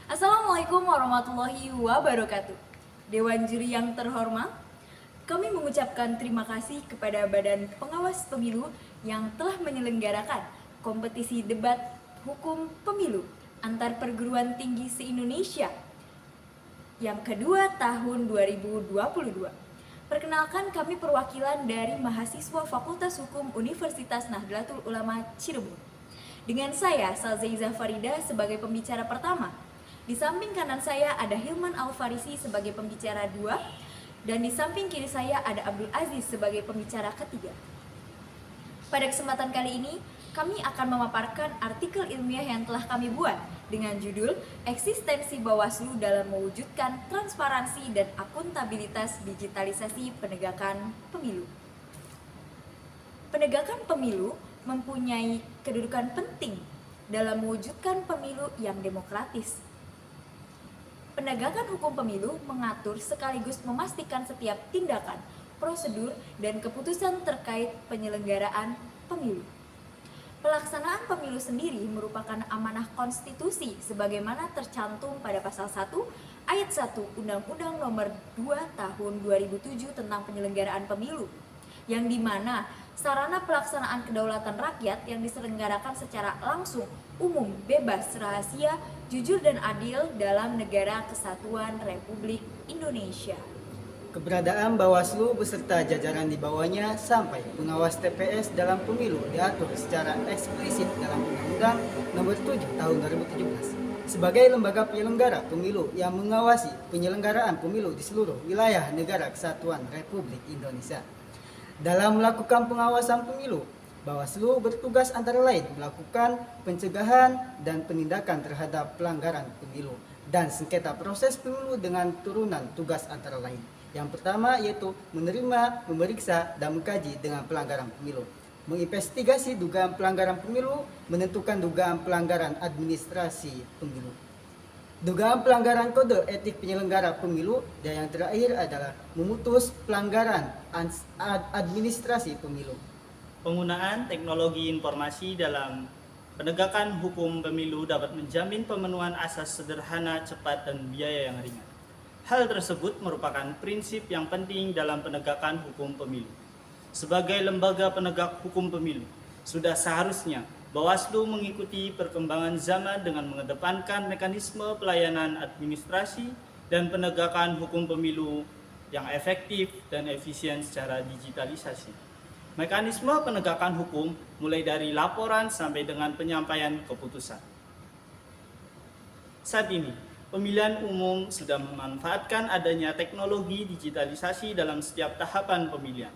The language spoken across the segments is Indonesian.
Assalamualaikum warahmatullahi wabarakatuh. Dewan juri yang terhormat, kami mengucapkan terima kasih kepada Badan Pengawas Pemilu yang telah menyelenggarakan kompetisi debat hukum pemilu antar perguruan tinggi se-Indonesia yang kedua tahun 2022. Perkenalkan, kami perwakilan dari mahasiswa Fakultas Hukum Universitas Nahdlatul Ulama Cirebon. Dengan saya, Salzaiza Farida sebagai pembicara pertama. Di samping kanan saya ada Hilman Al-Farisi sebagai pembicara 2, dan di samping kiri saya ada Abdul Aziz sebagai pembicara ketiga. Pada kesempatan kali ini, kami akan memaparkan artikel ilmiah yang telah kami buat dengan judul Eksistensi Bawaslu dalam Mewujudkan Transparansi dan Akuntabilitas Digitalisasi Penegakan Pemilu. Penegakan pemilu mempunyai kedudukan penting dalam mewujudkan pemilu yang demokratis. Penegakan hukum pemilu mengatur sekaligus memastikan setiap tindakan, prosedur, dan keputusan terkait penyelenggaraan pemilu. Pelaksanaan pemilu sendiri merupakan amanah konstitusi sebagaimana tercantum pada pasal 1 ayat 1 Undang-Undang Nomor 2 Tahun 2007 tentang penyelenggaraan pemilu, yang dimana sarana pelaksanaan kedaulatan rakyat yang diselenggarakan secara langsung, umum, bebas, rahasia, jujur dan adil dalam negara kesatuan Republik Indonesia. Keberadaan Bawaslu beserta jajaran di bawahnya sampai pengawas TPS dalam pemilu diatur secara eksplisit dalam Undang-Undang Nomor 7 Tahun 2017 sebagai lembaga penyelenggara pemilu yang mengawasi penyelenggaraan pemilu di seluruh wilayah negara kesatuan Republik Indonesia. Dalam melakukan pengawasan pemilu, Bawaslu bertugas antara lain melakukan pencegahan dan penindakan terhadap pelanggaran pemilu dan sengketa proses pemilu dengan turunan tugas antara lain. Yang pertama yaitu menerima, memeriksa, dan mengkaji dengan pelanggaran pemilu, menginvestigasi dugaan pelanggaran pemilu, menentukan dugaan pelanggaran administrasi pemilu, dugaan pelanggaran kode etik penyelenggara pemilu, dan yang terakhir adalah memutus pelanggaran administrasi pemilu. Penggunaan teknologi informasi dalam penegakan hukum pemilu dapat menjamin pemenuhan asas sederhana, cepat, dan biaya yang ringan. Hal tersebut merupakan prinsip yang penting dalam penegakan hukum pemilu. Sebagai lembaga penegak hukum pemilu, sudah seharusnya Bawaslu mengikuti perkembangan zaman dengan mengedepankan mekanisme pelayanan administrasi dan penegakan hukum pemilu yang efektif dan efisien secara digitalisasi. Mekanisme penegakan hukum mulai dari laporan sampai dengan penyampaian keputusan. Saat ini, pemilihan umum sudah memanfaatkan adanya teknologi digitalisasi dalam setiap tahapan pemilihan.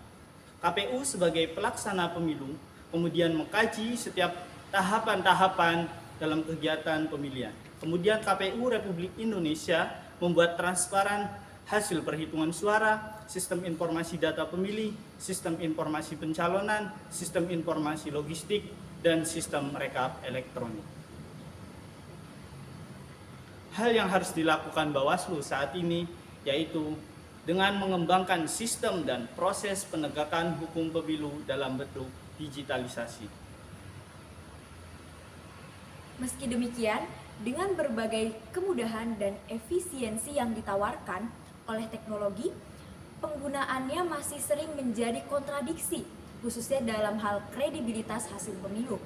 KPU sebagai pelaksana pemilu kemudian mengkaji setiap tahapan-tahapan dalam kegiatan pemilihan. Kemudian KPU Republik Indonesia membuat transparan hasil perhitungan suara, sistem informasi data pemilih, sistem informasi pencalonan, sistem informasi logistik, dan sistem rekap elektronik. Hal yang harus dilakukan Bawaslu saat ini yaitu dengan mengembangkan sistem dan proses penegakan hukum pemilu dalam bentuk digitalisasi. Meski demikian, dengan berbagai kemudahan dan efisiensi yang ditawarkan oleh teknologi, penggunaannya masih sering menjadi kontradiksi, khususnya dalam hal kredibilitas hasil pemilu.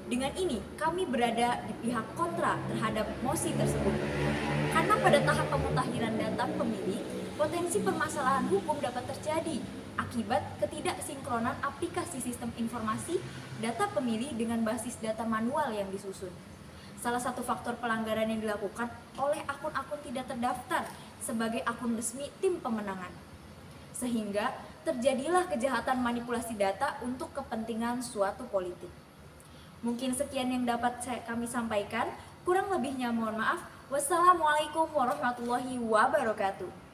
Dengan ini, kami berada di pihak kontra terhadap mosi tersebut. Karena pada tahap pemutahiran data pemilih, potensi permasalahan hukum dapat terjadi akibat ketidaksinkronan aplikasi sistem informasi data pemilih dengan basis data manual yang disusun. Salah satu faktor pelanggaran yang dilakukan oleh akun-akun tidak terdaftar sebagai akun resmi tim pemenangan. Sehingga terjadilah kejahatan manipulasi data untuk kepentingan suatu politik. Mungkin sekian yang dapat kami sampaikan, kurang lebihnya mohon maaf. Wassalamualaikum warahmatullahi wabarakatuh.